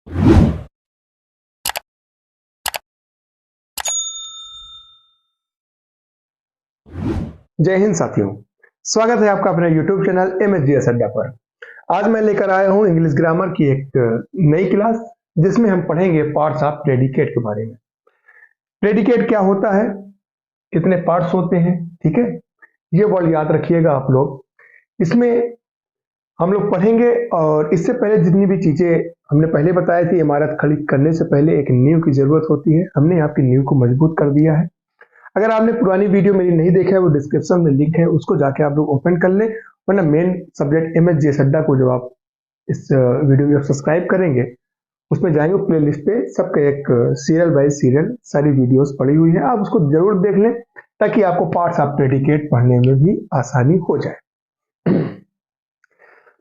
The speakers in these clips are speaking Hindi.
जय हिंद साथियों, स्वागत है आपका अपने YouTube चैनल MSGS अड्डा पर। आज मैं लेकर आया हूं इंग्लिश ग्रामर की एक नई क्लास, जिसमें हम पढ़ेंगे पार्ट्स ऑफ प्रेडिकेट के बारे में। प्रेडिकेट क्या होता है, कितने पार्ट्स होते हैं, ठीक है, ये वर्ड याद रखिएगा आप लोग। इसमें हम लोग पढ़ेंगे और इससे पहले जितनी भी चीजें हमने पहले बताई थी, इमारत खड़ी करने से पहले एक नींव की जरूरत होती है। हमने आपकी नींव को मजबूत कर दिया है। अगर आपने पुरानी वीडियो मेरी नहीं देखा है, वो डिस्क्रिप्शन में लिंक है, उसको जाके आप लोग ओपन कर लें। वरना मेन सब्जेक्ट MSGS अड्डा को जब आप इस वीडियो में सब्सक्राइब करेंगे, उसमें जाएंगे प्लेलिस्ट पे, सबका एक सीरियल बाय सीरियल सारी वीडियोस पड़ी हुई है, आप उसको जरूर देख लें ताकि आपको पार्ट्स ऑफ प्रेडिकेट पढ़ने में भी आसानी हो जाए।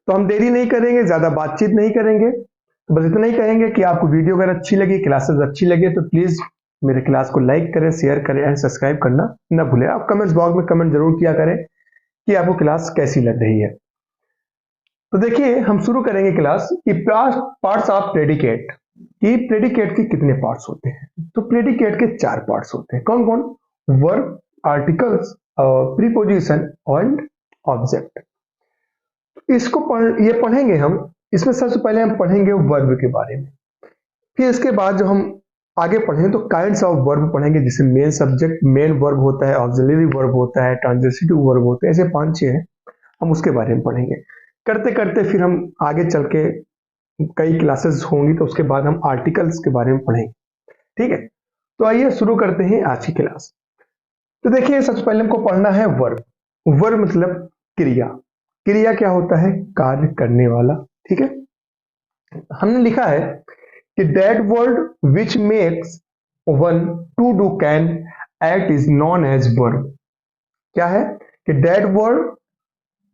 तो हम देरी नहीं करेंगे, ज्यादा बातचीत नहीं करेंगे, तो बस इतना ही कहेंगे कि आपको वीडियो अगर अच्छी लगी, क्लासेस अच्छी लगे, तो प्लीज मेरे क्लास को लाइक करें, शेयर करें एंड सब्सक्राइब करना न भूलें। आप कमेंट्स बॉक्स में कमेंट जरूर किया करें कि आपको क्लास कैसी लग रही है। तो देखिए, हम शुरू करेंगे क्लास कि पार्ट्स ऑफ प्रेडिकेट, कि प्रेडिकेट के कितने पार्ट्स होते हैं। तो प्रेडिकेट के 4 पार्ट्स होते हैं। कौन कौन? Verb, articles, preposition and object. इसको ये पढ़ेंगे हम। इसमें सबसे पहले हम पढ़ेंगे वर्ब के बारे में, फिर इसके बाद जो हम आगे पढ़ेंगे तो काइंड्स ऑफ वर्ब पढ़ेंगे, जिसमें मेन सब्जेक्ट मेन वर्ब होता है, ऑक्सिलरी वर्ब होता है, ट्रांजिटिव वर्ब होते हैं, ऐसे 5-6 हैं, हम उसके बारे में पढ़ेंगे। करते करते फिर हम आगे चल के कई क्लासेस होंगी, तो उसके बाद हम आर्टिकल्स के बारे में पढ़ेंगे, ठीक है। तो आइए शुरू करते हैं आज की क्लास। तो देखिए, सबसे पहले हमको पढ़ना है वर्ब। वर्ब मतलब क्रिया। क्रिया क्या होता है? कार्य करने वाला, ठीक है। हमने लिखा है कि that word which makes one to do can act is known as verb। क्या है कि that word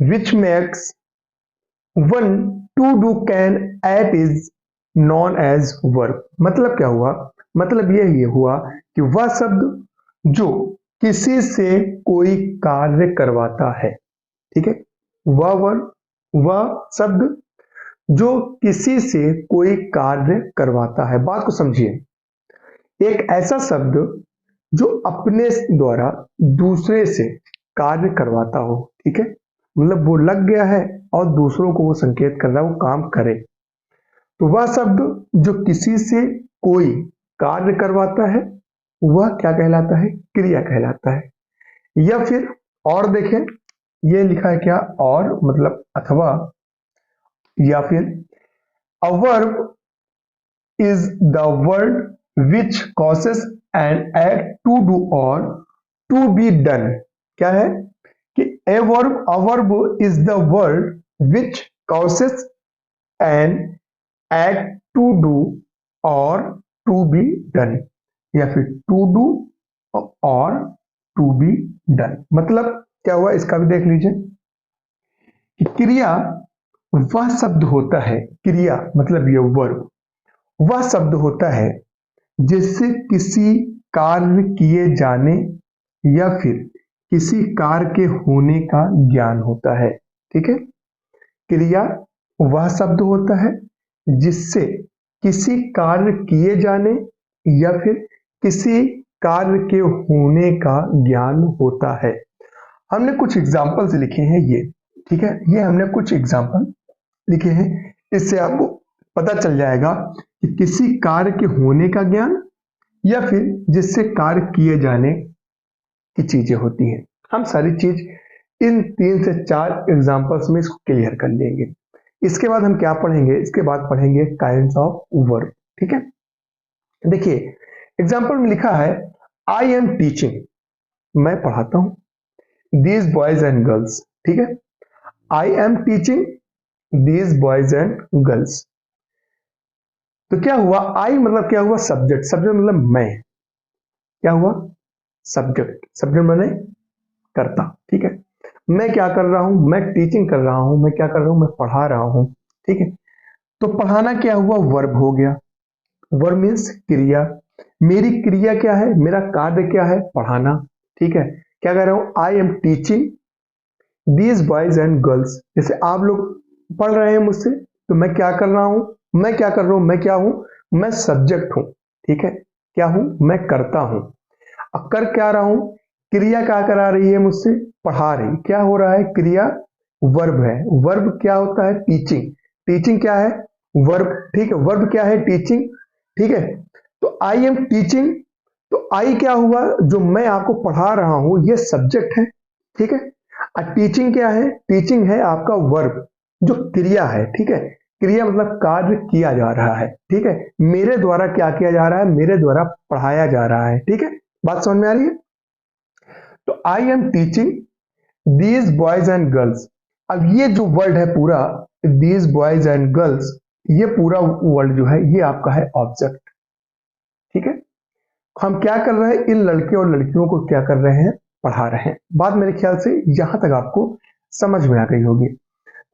which makes one to do can act is known as verb। मतलब क्या हुआ? मतलब ये हुआ कि वह शब्द जो किसी से कोई कार्य करवाता है, ठीक है, वह शब्द जो किसी से कोई कार्य करवाता है। बात को समझिए, एक ऐसा शब्द जो अपने द्वारा दूसरे से कार्य करवाता हो, ठीक है, मतलब वो लग गया है और दूसरों को वो संकेत कर रहा है वो काम करे, तो वह शब्द जो किसी से कोई कार्य करवाता है वह क्या कहलाता है? क्रिया कहलाता है। या फिर और देखें, ये लिखा है क्या? और मतलब अथवा, या फिर a verb is the word which causes an act to do or to be done। क्या है कि a verb is the word which causes an act to do or to be done, या फिर to do और to be done। मतलब क्या हुआ, इसका भी देख लीजिए कि क्रिया वह शब्द होता है, क्रिया मतलब ये वर्ब वह शब्द होता है जिससे किसी कार्य किए जाने या फिर किसी कार्य के होने का ज्ञान होता है, ठीक है। क्रिया वह शब्द होता है जिससे किसी कार्य किए जाने या फिर किसी कार्य के होने का ज्ञान होता है। हमने कुछ एग्जाम्पल्स लिखे हैं ये, ठीक है, ये हमने कुछ एग्जाम्पल लिखे हैं। इससे आपको पता चल जाएगा कि किसी कार्य के होने का ज्ञान या फिर जिससे कार्य किए जाने की चीजें होती हैं। हम सारी चीज इन 3 से 4 एग्जांपल्स में इसको क्लियर कर लेंगे। इसके बाद हम क्या पढ़ेंगे? इसके बाद पढ़ेंगे काइंड्स ऑफ वर्ब, ठीक है। देखिए, एग्जांपल में लिखा है आई एम टीचिंग, मैं पढ़ाता हूं, दीज बॉयज एंड गर्ल्स, ठीक है। I am teaching these boys and girls. तो क्या हुआ? आई मतलब क्या हुआ? सब्जेक्ट। सब्जेक्ट मतलब मैं। क्या हुआ? सब्जेक्ट। सब्जेक्ट मैंने करता, ठीक है। मैं क्या कर रहा हूं? मैं टीचिंग कर रहा हूं। मैं क्या कर रहा हूं? मैं पढ़ा रहा हूं, ठीक है। तो पढ़ाना क्या हुआ? वर्ब हो गया। वर्ब मीन्स क्रिया। मेरी क्रिया क्या है? मेरा कार्य क्या है? पढ़ाना, ठीक है। क्या कह रहा हूं? I am teaching these boys and girls. जैसे आप लोग पढ़ रहे हैं मुझसे, तो मैं क्या कर रहा हूं? मैं क्या कर रहा हूं? मैं क्या हूं? मैं सब्जेक्ट हूं, ठीक है, क्या हूं, मैं करता हूं। अब कर क्या रहा हूं, क्रिया क्या करा रही है मुझसे, पढ़ा रही, क्या हो रहा है, क्रिया वर्ब है। वर्ब क्या होता है, टीचिंग। टीचिंग क्या है, वर्ब, ठीक है, वर्ब क्या है, टीचिंग, ठीक है। तो आई एम टीचिंग, तो आई क्या हुआ, जो मैं आपको पढ़ा रहा हूं ये सब्जेक्ट है, ठीक है। टीचिंग क्या है, टीचिंग है आपका वर्ब, जो क्रिया है, ठीक है। क्रिया मतलब कार्य किया जा रहा है, ठीक है, मेरे द्वारा क्या किया जा रहा है, मेरे द्वारा पढ़ाया जा रहा है, ठीक है। बात समझ में आ रही है। तो I am teaching these boys and girls. अब ये जो वर्ड है पूरा, दीज बॉयज एंड गर्ल्स, ये पूरा वर्ड जो है ये आपका है ऑब्जेक्ट, ठीक है। हम क्या कर रहे हैं, इन लड़के और लड़कियों को क्या कर रहे हैं, पढ़ा रहे हैं। बात मेरे ख्याल से यहां तक आपको समझ में आ गई होगी।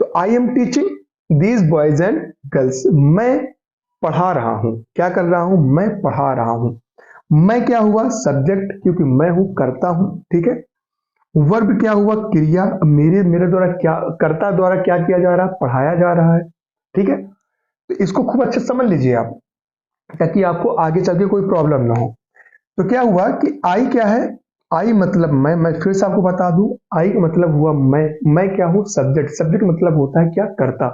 तो I am teaching these boys and girls, मैं पढ़ा रहा हूं, क्या कर रहा हूं, मैं पढ़ा रहा हूं। मैं क्या हुआ, सब्जेक्ट, क्योंकि मैं हूं, करता हूं, ठीक है। वर्ब क्या हुआ, क्रिया, मेरे मेरे द्वारा क्या, कर्ता द्वारा क्या किया जा रहा है, पढ़ाया जा रहा है, ठीक है। तो इसको खूब अच्छे से समझ लीजिए आप, ताकि आपको आगे चल के कोई प्रॉब्लम ना हो। तो क्या हुआ कि आई क्या है, आई मतलब मैं फिर से आपको बता दूं, आई का मतलब हुआ मैं क्या हूं, सब्जेक्ट। सब्जेक्ट मतलब होता है क्या, कर्ता,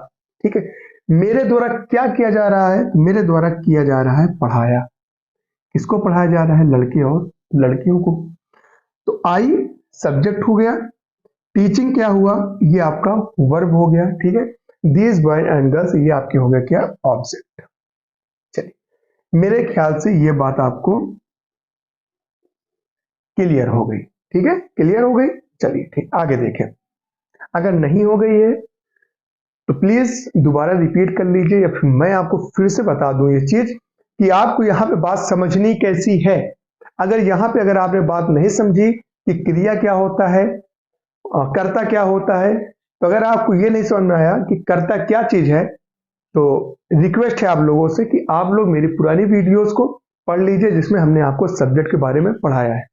ठीक है। मेरे द्वारा क्या किया जा रहा है, मेरे द्वारा किया जा रहा है पढ़ाया। किसको पढ़ाया जा रहा है, लड़के और लड़कियों को। तो आई सब्जेक्ट हो गया, टीचिंग क्या हुआ, ये आपका वर्ब हो गया, ठीक है। दीज बॉय एंड गर्ल्स, ये आपके हो गया क्या, ऑब्जेक्ट। चलिए, मेरे ख्याल से ये बात आपको क्लियर हो गई, ठीक है, क्लियर हो गई। चलिए ठीक, आगे देखें। अगर नहीं हो गई है तो प्लीज दोबारा रिपीट कर लीजिए, या फिर मैं आपको फिर से बता दूं ये चीज कि आपको यहाँ पे बात समझनी कैसी है। अगर यहाँ पे अगर आपने बात नहीं समझी कि क्रिया क्या होता है, कर्ता क्या होता है, तो अगर आपको ये नहीं समझ में आया कि कर्ता क्या चीज है, तो रिक्वेस्ट है आप लोगों से कि आप लोग मेरी पुरानी वीडियोस को पढ़ लीजिए, जिसमें हमने आपको सब्जेक्ट के बारे में पढ़ाया है।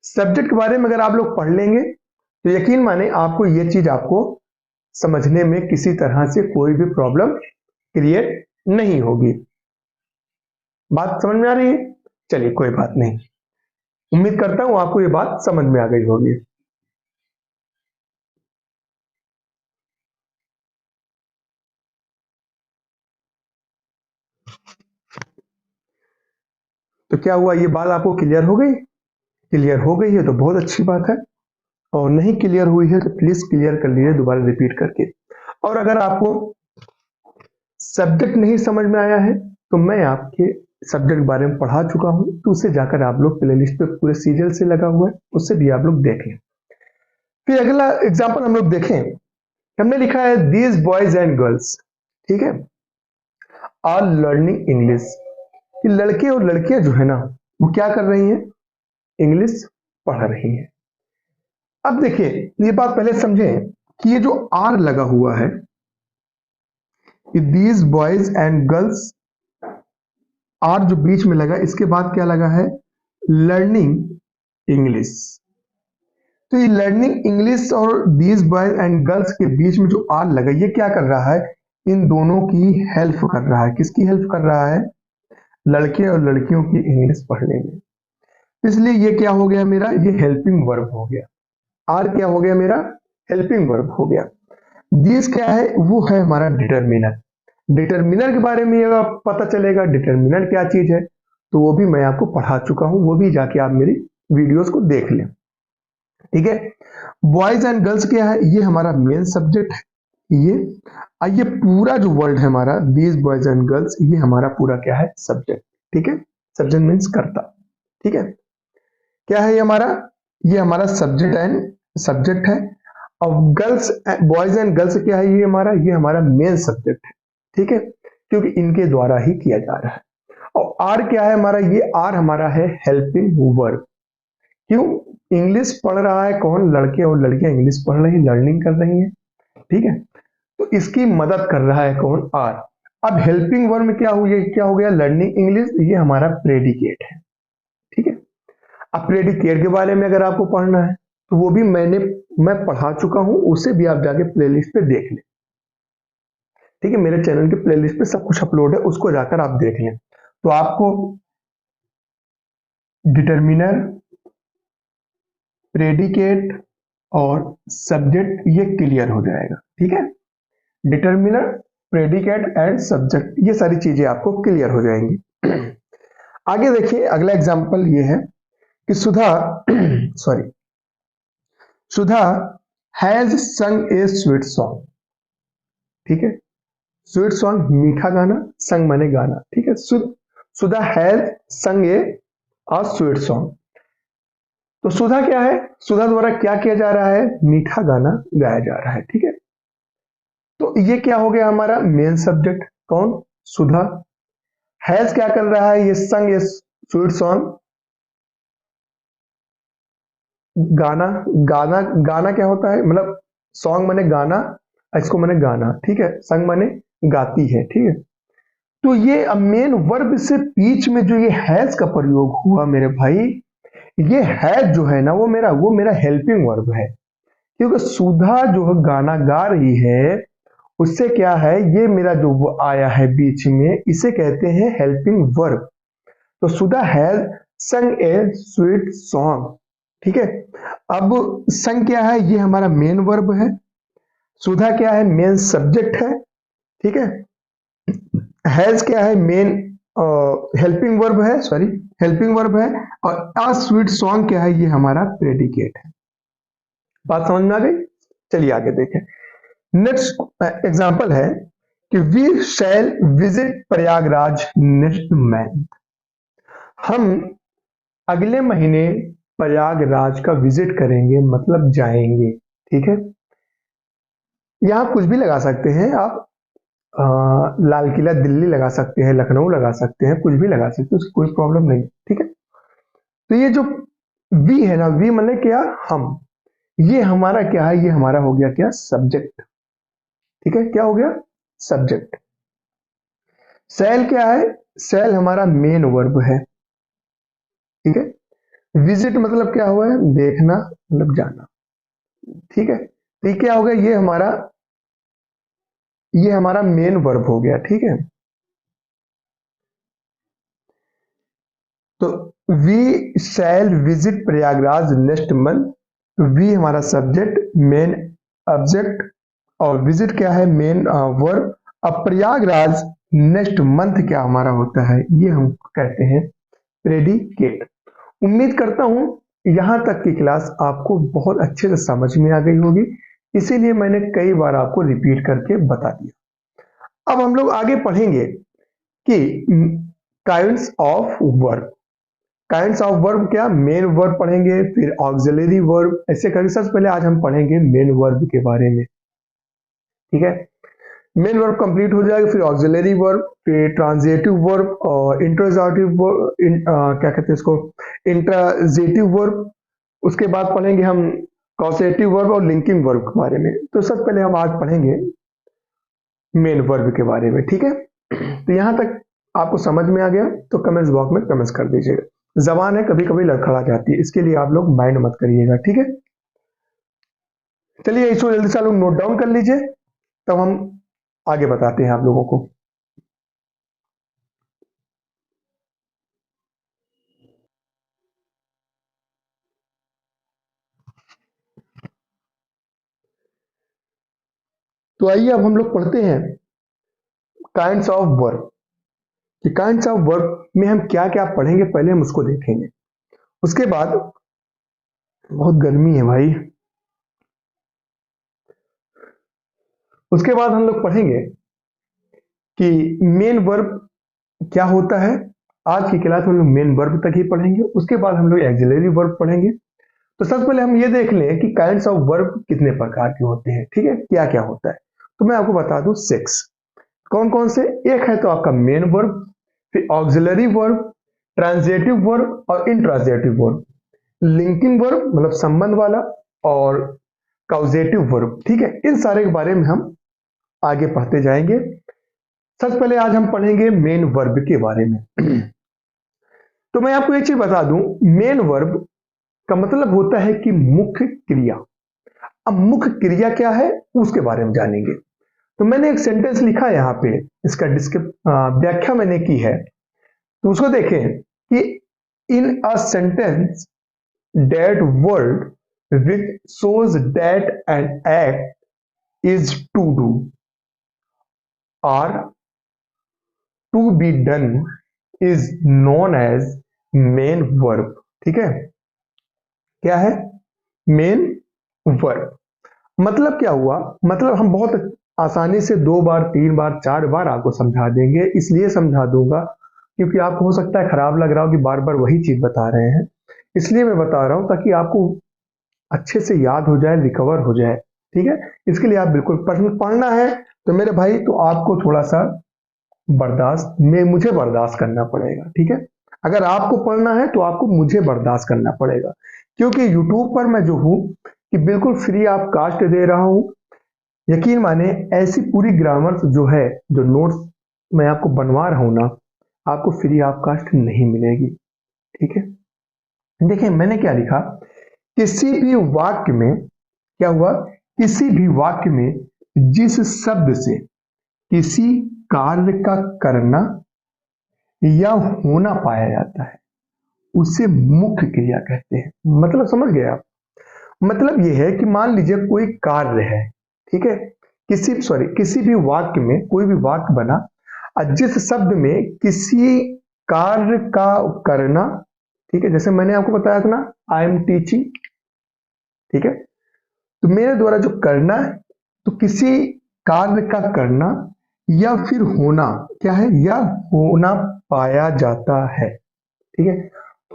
सब्जेक्ट के बारे में अगर आप लोग पढ़ लेंगे तो यकीन माने आपको ये चीज आपको समझने में किसी तरह से कोई भी प्रॉब्लम क्रिएट नहीं होगी। बात समझ में आ रही है। चलिए कोई बात नहीं, उम्मीद करता हूं आपको ये बात समझ में आ गई होगी। तो क्या हुआ, ये बात आपको क्लियर हो गई। क्लियर हो गई है तो बहुत अच्छी बात है, और नहीं क्लियर हुई है तो प्लीज क्लियर कर लीजिए दोबारा रिपीट करके। और अगर आपको सब्जेक्ट नहीं समझ में आया है तो मैं आपके सब्जेक्ट के बारे में पढ़ा चुका हूं, तो उसे जाकर आप लोग प्लेलिस्ट पे पूरे सीरियल से लगा हुआ है, उससे भी आप लोग देख लें। फिर अगला एग्जांपल हम लोग देखें, हमने लिखा है दीज बॉयज एंड गर्ल्स, ठीक है, आर लर्निंग इंग्लिश, कि लड़के और लड़कियां जो है ना वो क्या कर रही हैं, इंग्लिश पढ़ रही हैं। अब देखिए, ये बात पहले समझें कि ये जो आर लगा हुआ है, these boys and girls, are जो बीच में लगा, इसके बाद क्या लगा है, लर्निंग इंग्लिश। तो ये लर्निंग इंग्लिश और दीज बॉयज एंड गर्ल्स के बीच में जो आर लगा, ये क्या कर रहा है, इन दोनों की हेल्प कर रहा है। किसकी हेल्प कर रहा है, लड़के और लड़कियों की इंग्लिश पढ़ने में। इसलिए ये क्या हो गया मेरा, ये हेल्पिंग वर्ब हो गया। आर क्या हो गया मेरा, हेल्पिंग वर्ब हो गया। दिस क्या है, वो है हमारा डिटरमिनर। डिटरमिनर के बारे में अगर पता चलेगा डिटरमिनर क्या चीज है, तो वो भी मैं आपको पढ़ा चुका हूं, वो भी जाके आप मेरी वीडियोस को देख लें, ठीक है। बॉयज एंड गर्ल्स क्या है, ये हमारा मेन सब्जेक्ट है। ये पूरा जो वर्ड है हमारा, दीज बॉयज एंड गर्ल्स, ये हमारा पूरा क्या है, सब्जेक्ट, ठीक है। सब्जेक्ट मीन्स कर्ता, ठीक है। क्या है ये हमारा सब्जेक्ट है। और गर्ल्स, बॉयज एंड गर्ल्स क्या है, ये हमारा मेन सब्जेक्ट है, ठीक है, क्योंकि इनके द्वारा ही किया जा रहा है। और आर क्या है हमारा, ये आर हमारा है हेल्पिंग वर्ब। क्यों, इंग्लिश पढ़ रहा है कौन, लड़के और लड़कियां इंग्लिश पढ़ रही, लर्निंग कर रही हैं, ठीक है। तो इसकी मदद कर रहा है कौन, आर। अब हेल्पिंग वर्ब में क्या हो गया, लर्निंग इंग्लिश, ये हमारा प्रेडिकेट है, ठीक है। अब प्रेडिकेट के बारे में अगर आपको पढ़ना है तो वो भी मैं पढ़ा चुका हूं, उसे भी आप जाके प्लेलिस्ट पे देख लें, ठीक है, मेरे चैनल के प्लेलिस्ट पे सब कुछ अपलोड है, उसको जाकर आप देख लें। तो आपको डिटर्मिनर, प्रेडिकेट और सब्जेक्ट ये क्लियर हो जाएगा। ठीक है, डिटर्मिनर, प्रेडिकेट एंड सब्जेक्ट ये सारी चीजें आपको क्लियर हो जाएंगी। आगे देखिए, अगला एग्जांपल ये है कि सुधा सॉरी, सुधा हैज संग ए स्वीट सॉन्ग। ठीक है, स्वीट सॉन्ग मीठा गाना, संग माने गाना। ठीक है, सुधा हैज संग ए स्वीट सॉन्ग। तो सुधा क्या है, सुधा द्वारा क्या किया जा रहा है, मीठा गाना गाया जा रहा है। ठीक है, तो ये क्या हो गया हमारा मेन सब्जेक्ट, कौन, सुधा। हैज क्या कर रहा है, ये संग ए स्वीट सॉन्ग, गाना, गाना, गाना क्या होता है, मतलब सॉन्ग माने गाना, इसको माने गाना। ठीक है, संग माने गाती है। ठीक है, तो ये मेन वर्ब से बीच में जो ये हैज का प्रयोग हुआ मेरे भाई, ये हैज जो है ना वो मेरा हेल्पिंग वर्ब है, क्योंकि सुधा जो गाना गा रही है उससे क्या है, ये मेरा जो वो आया है बीच में, इसे कहते हैं हेल्पिंग वर्ब। तो सुधा हैज संग ए स्वीट सॉन्ग। ठीक है, अब संग क्या है, ये हमारा मेन वर्ब है, सुधा क्या है, मेन सब्जेक्ट है। ठीक है, हैज क्या है, मेन हेल्पिंग वर्ब है, सॉरी हेल्पिंग वर्ब है, और अ स्वीट सॉन्ग क्या है, ये हमारा प्रेडिकेट है। बात समझ में आ गई। चलिए आगे देखें। नेक्स्ट एग्जांपल है कि we shall visit Prayagraj next month. हम अगले महीने प्रयागराज का विजिट करेंगे, मतलब जाएंगे। ठीक है, यहां कुछ भी लगा सकते हैं आप, लाल किला दिल्ली लगा सकते हैं, लखनऊ लगा सकते हैं, कुछ भी लगा सकते हैं, उसकी कोई प्रॉब्लम नहीं। ठीक है, तो ये जो वी है ना, वी मतलब क्या, हम, ये हमारा क्या है, ये हमारा हो गया क्या, सब्जेक्ट। ठीक है, क्या हो गया, सब्जेक्ट। सेल क्या है, सेल हमारा मेन वर्ब है। ठीक है, विजिट मतलब क्या हुआ है, देखना, मतलब जाना। ठीक है, तो ये क्या हो गया, ये हमारा मेन वर्ब हो गया। ठीक है, तो we shall visit Prayagraj next month. We हमारा सब्जेक्ट, मेन ऑब्जेक्ट, और विजिट क्या है, मेन वर्ब। अब प्रयागराज नेक्स्ट मंथ क्या हमारा होता है, ये हम कहते हैं प्रेडिकेट। उम्मीद करता हूं यहां तक की क्लास आपको बहुत अच्छे से समझ में आ गई होगी, इसीलिए मैंने कई बार आपको रिपीट करके बता दिया। अब हम लोग आगे पढ़ेंगे कि kinds of verb. Kinds of verb क्या, मेन वर्ब पढ़ेंगे, फिर ऑक्सिलरी वर्ब, ऐसे करके। सबसे पहले आज हम पढ़ेंगे मेन वर्ब के बारे में। ठीक है, मेन वर्ब कंप्लीट हो जाएगा, फिर ऑक्सिलरी वर्ब, फिर ट्रांजिटिव वर्ब और इंट्रोजेटिव वर्ब, क्या कहते हैं इसको, इंट्राजेटिव वर्ब। उसके बाद पढ़ेंगे हम कॉसेटिव वर्ब और लिंकिंग वर्ब के बारे में। तो सबसे पहले हम आज पढ़ेंगे मेन वर्ब के बारे में। ठीक है, तो यहां तक आपको समझ में आ गया तो कमेंट्स बॉक्स में कमेंट्स कर दीजिएगा। जबान है कभी कभी लड़खड़ा जाती है, इसके लिए आप लोग माइंड मत करिएगा। ठीक है, चलिए इसको जल्दी से आप लोग नोट डाउन कर लीजिए, तब हम आगे बताते हैं आप लोगों को। तो आइए अब हम लोग पढ़ते हैं काइंड्स ऑफ वर्ब। कि काइंड्स ऑफ वर्ब में हम क्या क्या पढ़ेंगे, पहले हम उसको देखेंगे। उसके बाद, बहुत गर्मी है भाई, उसके बाद हम लोग पढ़ेंगे कि मेन वर्ब क्या होता है। आज की क्लास में हम लोग मेन वर्ब तक ही पढ़ेंगे, उसके बाद हम लोग एक्सिलरी वर्ब पढ़ेंगे। तो सबसे पहले हम ये देख लें कि काइंड्स ऑफ वर्ब कितने प्रकार के होते हैं। ठीक है, क्या क्या होता है, तो मैं आपको बता दूं 6। कौन कौन से, एक है तो आपका मेन वर्ब, फिर ऑक्सिलरी वर्ब, ट्रांजिटिव वर्ब और इंट्रांजिटिव वर्ब, लिंकिंग वर्ब मतलब संबंध वाला, और काउजेटिव वर्ब। ठीक है, इन सारे के बारे में हम आगे पढ़ते जाएंगे। सबसे पहले आज हम पढ़ेंगे मेन वर्ब के बारे में। तो मैं आपको एक चीज बता दूं, मेन वर्ब का मतलब होता है कि मुख्य क्रिया। अब मुख्य क्रिया क्या है उसके बारे में जानेंगे। तो मैंने एक सेंटेंस लिखा है यहाँ पे, इसका व्याख्या मैंने की है, तो उसको देखें कि in a sentence that word which shows that an act is to do or to be done is known as main verb। ठीक है, क्या है मेन वर्ब? मतलब क्या हुआ, मतलब हम बहुत आसानी से 2 बार 3 बार 4 बार आपको समझा देंगे। इसलिए समझा दूंगा क्योंकि आपको हो सकता है खराब लग रहा हो कि बार बार वही चीज बता रहे हैं, इसलिए मैं बता रहा हूं ताकि आपको अच्छे से याद हो जाए, रिकवर हो जाए। ठीक है, इसके लिए आप बिल्कुल पढ़ना है तो मेरे भाई, तो आपको थोड़ा सा मुझे बर्दाश्त करना पड़ेगा। ठीक है, अगर आपको पढ़ना है तो आपको मुझे बर्दाश्त करना पड़ेगा, क्योंकि यूट्यूब पर मैं जो हूं कि बिल्कुल फ्री आप कास्ट दे रहा हूं। यकीन माने ऐसी पूरी ग्रामर जो है, जो नोट्स मैं आपको बनवा रहा हूं ना, आपको फ्री ऑफ कास्ट नहीं मिलेगी। ठीक है, देखिए मैंने क्या लिखा, किसी भी वाक्य में क्या हुआ, किसी भी वाक्य में जिस शब्द से किसी कार्य का करना या होना पाया जाता है उसे मुख्य क्रिया कहते हैं। मतलब समझ गए आप? मतलब यह है कि मान लीजिए कोई कार्य है, ठीक है, किसी भी वाक्य में कोई भी वाक्य बना और जिस शब्द में किसी कार्य का करना, ठीक है, जैसे मैंने आपको बताया था ना, आई एम टीचिंग। ठीक है, तो मेरे द्वारा जो करना है, तो किसी कार्य का करना या फिर होना, क्या है, या होना पाया जाता है। ठीक है,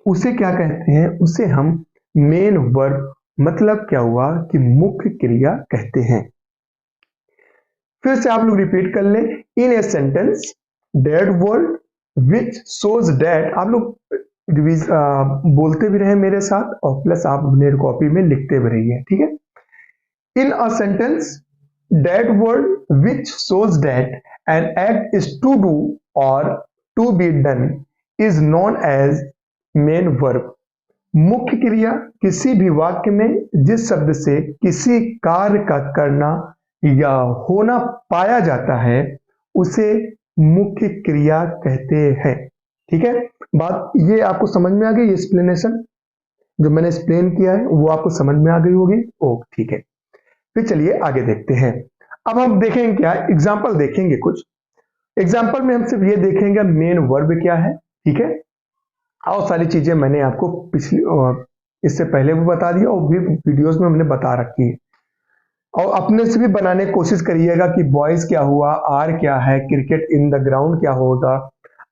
उसे क्या कहते हैं, उसे हम मेन वर्ब, मतलब क्या हुआ कि मुख्य क्रिया कहते हैं। फिर से आप लोग रिपीट कर लें, in a sentence that word which shows that, आप लोग बोलते भी रहे मेरे साथ और प्लस आप अपने कॉपी में लिखते भी रहिए। ठीक है, in a sentence that word which shows that an act is to do or to be done is known as main verb। मुख्य क्रिया किसी भी वाक्य में जिस शब्द से किसी कार्य का करना या होना पाया जाता है उसे मुख्य क्रिया कहते हैं। ठीक है, बात ये आपको समझ में आ गई, एक्सप्लेनेशन जो मैंने एक्सप्लेन किया है वो आपको समझ में आ गई होगी। ओ ठीक है, फिर चलिए आगे देखते हैं। अब हम देखेंगे क्या, एग्जाम्पल देखेंगे कुछ। एग्जाम्पल में हम सिर्फ ये देखेंगे मेन वर्ब क्या है। ठीक है, और सारी चीजें मैंने आपको इससे पहले भी बता दिया और भी वीडियोस में हमने बता रखी है। और अपने से भी बनाने की कोशिश करिएगा कि बॉयज क्या हुआ, आर क्या है, क्रिकेट इन द ग्राउंड क्या होगा,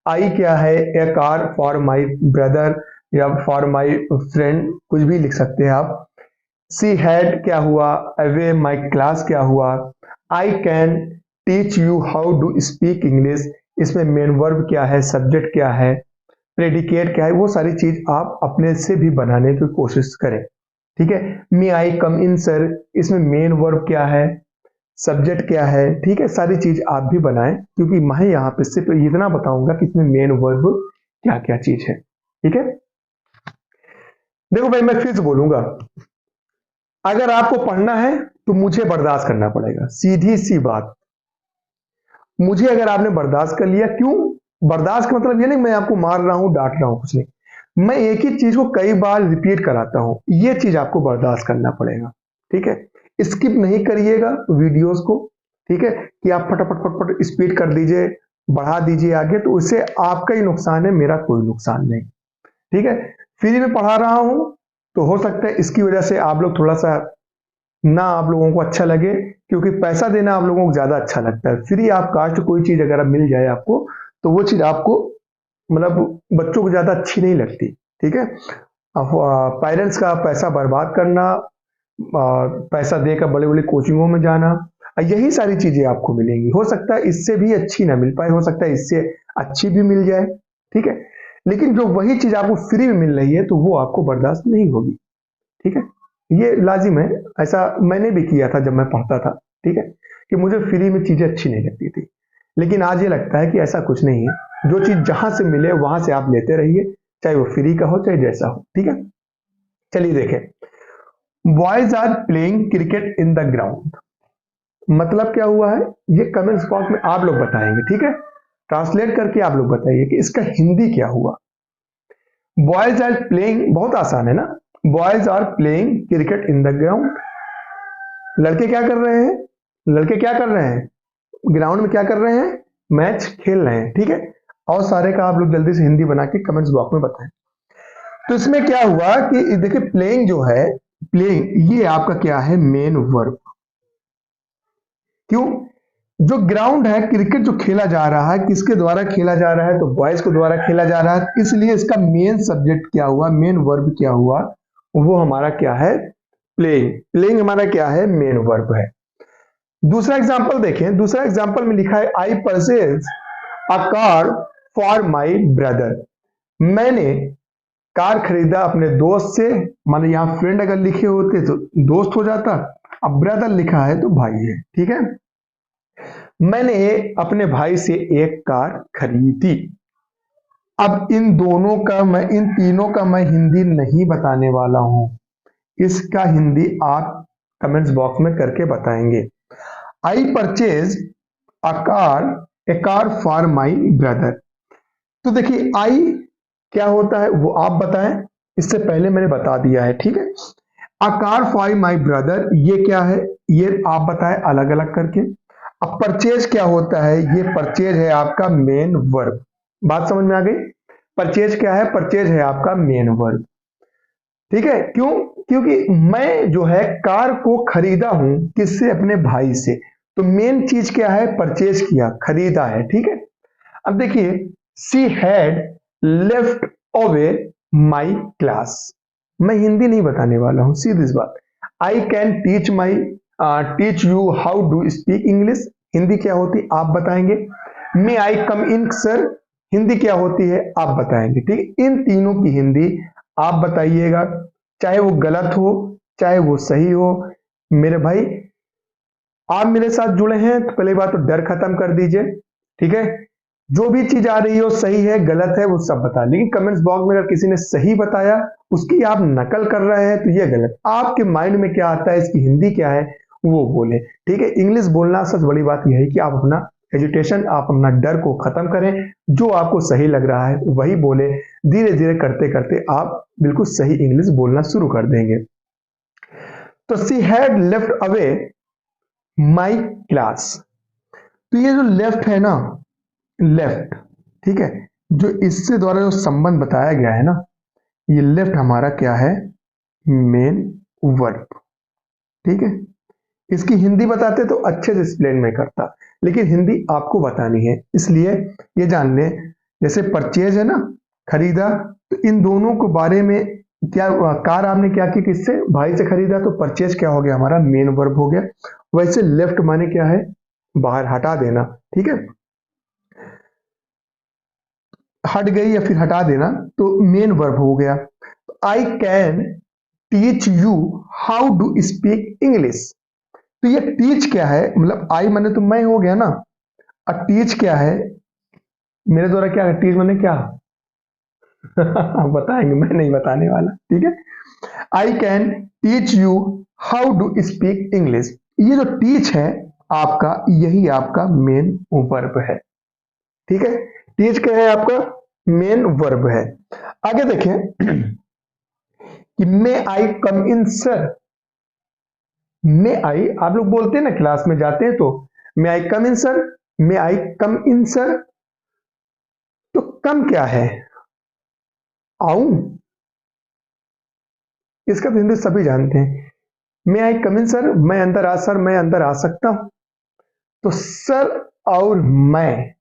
आई क्या है, ए कार फॉर माई ब्रदर या फॉर माई फ्रेंड, कुछ भी लिख सकते हैं आप। सी हैड क्या हुआ, अवे माई क्लास क्या हुआ, I can teach you how to speak English, इसमें मेन वर्ब क्या है, सब्जेक्ट क्या है, प्रेडिकेट क्या है, वो सारी चीज आप अपने से भी बनाने की कोशिश करें। ठीक है, मी आई कम इन सर, इसमें मेन वर्ब क्या है, सब्जेक्ट क्या है। ठीक है, सारी चीज आप भी बनाएं, क्योंकि मैं यहाँ पे सिर्फ इतना बताऊंगा कि इसमें मेन वर्ब क्या क्या चीज है। ठीक है, देखो भाई मैं फिर से बोलूंगा, अगर आपको पढ़ना है तो मुझे बर्दाश्त करना पड़ेगा, सीधी सी बात। मुझे अगर आपने बर्दाश्त कर लिया, क्यों बर्दाश्त का मतलब ये नहीं मैं आपको मार रहा हूं, डांट रहा हूं, कुछ नहीं, मैं एक ही चीज को कई बार रिपीट कराता हूं, ये चीज आपको बर्दाश्त करना पड़ेगा। ठीक है, स्किप नहीं करिएगा वीडियोस को। ठीक है, कि आप फटाफट फटाफट स्पीड कर दीजिए, बढ़ा दीजिए आगे, तो उससे आपका ही नुकसान है, मेरा कोई नुकसान नहीं। ठीक है, फ्री में पढ़ा रहा हूं तो हो सकता है इसकी वजह से आप लोग थोड़ा सा ना आप लोगों को अच्छा लगे, क्योंकि पैसा देना आप लोगों को ज्यादा अच्छा लगता है। फ्री ऑफ कास्ट कोई चीज अगर मिल जाए आपको तो वो चीज आपको मतलब बच्चों को ज्यादा अच्छी नहीं लगती। ठीक है, पेरेंट्स का पैसा बर्बाद करना, पैसा देकर बड़े बड़े कोचिंगों में जाना, यही सारी चीजें आपको मिलेंगी। हो सकता है इससे भी अच्छी ना मिल पाए, हो सकता है इससे अच्छी भी मिल जाए। ठीक है, लेकिन जो वही चीज आपको फ्री में मिल रही है तो वो आपको बर्दाश्त नहीं होगी। ठीक है, ये लाजिम है, ऐसा मैंने भी किया था जब मैं पढ़ता था। ठीक है, कि मुझे फ्री में चीजें अच्छी नहीं लगती थी, लेकिन आज ये लगता है कि ऐसा कुछ नहीं है, जो चीज जहां से मिले वहां से आप लेते रहिए, चाहे वो फ्री का हो चाहे जैसा हो। ठीक है, चलिए देखें, boys are playing cricket in the ground. मतलब क्या हुआ है, ये कमेंट्स बॉक्स में आप लोग बताएंगे, ठीक है। ट्रांसलेट करके आप लोग बताइए कि इसका हिंदी क्या हुआ। बॉयज आर प्लेइंग, बहुत आसान है ना, boys are playing cricket in the ground. लड़के क्या कर रहे हैं, लड़के क्या कर रहे हैं, ग्राउंड में क्या कर रहे हैं, मैच खेल रहे हैं, ठीक है। और सारे का आप लोग जल्दी से हिंदी बना के कमेंट्स बॉक्स में बताएं। तो इसमें क्या हुआ कि देखिए प्लेइंग जो है, प्लेइंग ये आपका क्या है, मेन वर्ब। क्यों, जो ग्राउंड है, क्रिकेट जो खेला जा रहा है, किसके द्वारा खेला जा रहा है, तो बॉयज के द्वारा खेला जा रहा है, इसलिए इसका मेन सब्जेक्ट क्या हुआ, मेन वर्ब क्या हुआ, वो हमारा क्या है, प्लेइंग। प्लेइंग हमारा क्या है, मेन वर्ब है। दूसरा एग्जांपल देखें, दूसरा एग्जांपल में लिखा है I purchase a car for my brother. मैंने कार खरीदा अपने दोस्त से, माने यहां फ्रेंड अगर लिखे होते तो दोस्त हो जाता, अब ब्रदर लिखा है तो भाई है, ठीक है। मैंने अपने भाई से एक कार खरीदी। अब इन दोनों का मैं, इन तीनों का मैं हिंदी नहीं बताने वाला हूं, इसका हिंदी आप कमेंट्स बॉक्स में करके बताएंगे। I purchase a car for my brother. तो देखिए आई क्या होता है वो आप बताएं, इससे पहले मैंने बता दिया है, ठीक है। A car for my brother ये क्या है, ये आप बताएं अलग अलग करके। अब परचेज क्या होता है, ये परचेज है आपका मेन वर्ब। बात समझ में आ गई, परचेज क्या है, परचेज है आपका मेन वर्ब, ठीक है। क्यों, क्योंकि मैं जो है कार को खरीदा हूं, किससे, अपने भाई से, तो मेन चीज क्या है, परचेज किया, खरीदा है, ठीक है। अब देखिए she had left away my class. मैं हिंदी नहीं बताने वाला हूं, सीधी सी बात। आई can teach you how do speak English, Hindi क्या होती आप बताएंगे। मे आई कम इन सर, हिंदी क्या होती है आप बताएंगे, ठीक। इन तीनों की हिंदी आप बताइएगा, चाहे वो गलत हो चाहे वो सही हो। मेरे भाई आप मेरे साथ जुड़े हैं तो पहले बात तो डर खत्म कर दीजिए, ठीक है। जो भी चीज आ रही हो, सही है गलत है वो सब बता, लेकिन कमेंट्स बॉक्स में अगर किसी ने सही बताया उसकी आप नकल कर रहे हैं तो ये गलत। आपके माइंड में क्या आता है, इसकी हिंदी क्या है वो बोले, ठीक है। इंग्लिश बोलना सबसे बड़ी बात यह है कि आप अपना एजुटेशन, आप अपना डर को खत्म करें, जो आपको सही लग रहा है वही बोले। धीरे धीरे करते करते आप बिल्कुल सही इंग्लिश बोलना शुरू कर देंगे। तो she had left away my class, तो ये जो लेफ्ट है ना, लेफ्ट, ठीक है, जो इससे द्वारा जो संबंध बताया गया है ना, ये लेफ्ट हमारा क्या है, मेन वर्ब, ठीक है। इसकी हिंदी बताते तो अच्छे से एक्सप्लेन में करता, लेकिन हिंदी आपको बतानी है, इसलिए ये जान लें। जैसे परचेज है ना, खरीदा, तो इन दोनों को बारे में क्या, कार आपने क्या की, किससे, भाई से खरीदा, तो परचेज क्या हो गया हमारा, मेन वर्ब हो गया। वैसे लेफ्ट माने क्या है, बाहर हटा देना, ठीक है, हट गई या फिर हटा देना, तो मेन वर्ब हो गया। I can teach you how to speak English, तो ये टीच क्या है, मतलब आई माने तो मैं हो गया ना, और टीच क्या है, मेरे द्वारा क्या है, टीच माने क्या बताएंगे, मैं नहीं बताने वाला, ठीक है। I can teach you how to speak English, ये जो टीच है आपका, यही आपका मेन वर्ब है, ठीक है। टीच क्या है आपका, मेन वर्ब है। आगे देखें कि मे आई कम इन सर। मे आई आप लोग बोलते हैं ना, क्लास में जाते हैं तो मे आई कम इन सर, मे आई कम इन सर, तो कम क्या है, आऊं, इसका तो हिंदी सभी जानते हैं। मे आई कम इन सर, मैं अंदर आ, सर मैं अंदर आ सकता हूं, तो सर और मैं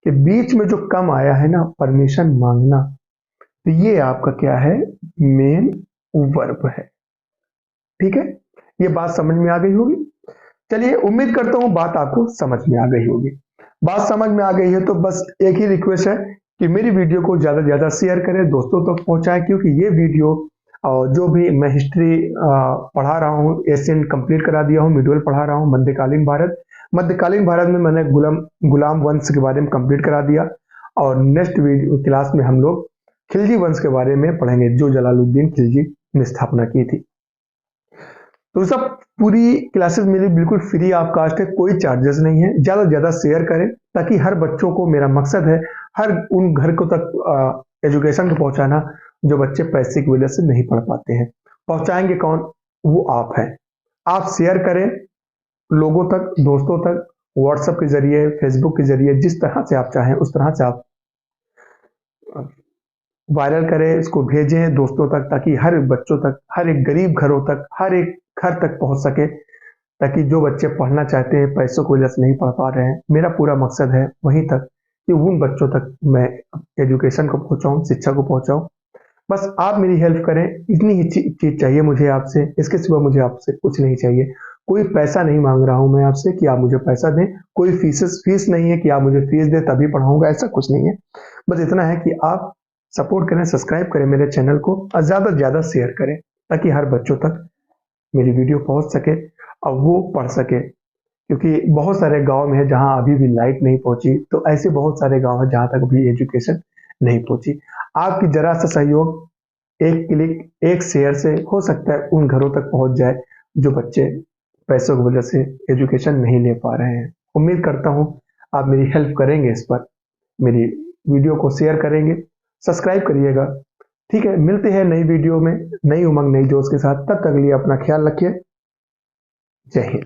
के बीच में जो कम आया है ना, परमिशन मांगना, तो ये आपका क्या है, मेन वर्ब है, ठीक है। ये बात समझ में आ गई होगी। चलिए उम्मीद करता हूं बात आपको समझ में आ गई होगी। बात समझ में आ गई है तो बस एक ही रिक्वेस्ट है कि मेरी वीडियो को ज्यादा से ज्यादा शेयर करें, दोस्तों तक तो पहुंचाएं, क्योंकि ये वीडियो जो भी मैं हिस्ट्री पढ़ा रहा हूँ, एशियन कंप्लीट करा दिया हूँ, मिडल पढ़ा रहा हूँ, मध्यकालीन भारत, मध्यकालीन भारत में मैंने गुलाम वंश के बारे में कंप्लीट करा दिया। और नेक्स्ट वीडियो क्लास में हम लोग खिलजी वंश के बारे में पढ़ेंगे, जो जलालुद्दीन खिलजी ने स्थापना की थी। तो सब पूरी क्लासेस मेरी बिल्कुल फ्री ऑफ कास्ट है, कोई चार्जेस नहीं है। ज़्यादा से ज़्यादा शेयर करें ताकि हर बच्चों को, मेरा मकसद है हर उन घर को तक एजुकेशन को पहुंचाना जो बच्चे पैसे की वजह से नहीं पढ़ पाते हैं। पहुंचाएंगे कौन? वो आप हैं। आप शेयर करें लोगों तक, दोस्तों तक, व्हाट्सएप के जरिए, फेसबुक के जरिए, जिस तरह से आप चाहें उस तरह से आप वायरल करें, इसको भेजें दोस्तों तक ताकि हर बच्चों तक, हर एक गरीब घरों तक, हर एक घर तक पहुंच सके, ताकि जो बच्चे पढ़ना चाहते हैं पैसों की वजह से नहीं पढ़ पा रहे हैं, मेरा पूरा मकसद है वहीं तक कि उन बच्चों तक मैं एजुकेशन को पहुंचाऊं, शिक्षा को पहुंचाऊं। बस आप मेरी हेल्प करें, इतनी ही चीज चाहिए मुझे आपसे, इसके सिवा मुझे आपसे कुछ नहीं चाहिए। कोई पैसा नहीं मांग रहा हूं मैं आपसे कि आप मुझे पैसा दें, कोई फीस नहीं है कि आप मुझे फीस दें तभी पढ़ाऊंगा, ऐसा कुछ नहीं है। बस इतना है कि आप सपोर्ट करें, सब्सक्राइब करें मेरे चैनल को और ज़्यादा से ज़्यादा शेयर करें ताकि हर बच्चों तक मेरी वीडियो पहुंच सके और वो पढ़ सके। क्योंकि बहुत सारे गांव में है जहां अभी भी लाइट नहीं पहुंची, तो ऐसे बहुत सारे गांव है जहां तक भी एजुकेशन नहीं पहुंची। आपकी जरा सा सहयोग, एक क्लिक, एक शेयर से हो सकता है उन घरों तक पहुंच जाए जो बच्चे पैसों की वजह से एजुकेशन नहीं ले पा रहे हैं। उम्मीद करता हूं आप मेरी हेल्प करेंगे, इस पर मेरी वीडियो को शेयर करेंगे, सब्सक्राइब करिएगा। ठीक है, मिलते हैं नई वीडियो में, नई उमंग, नई जोश के साथ। तब तक के लिए अपना ख्याल रखिए। जय हिंद।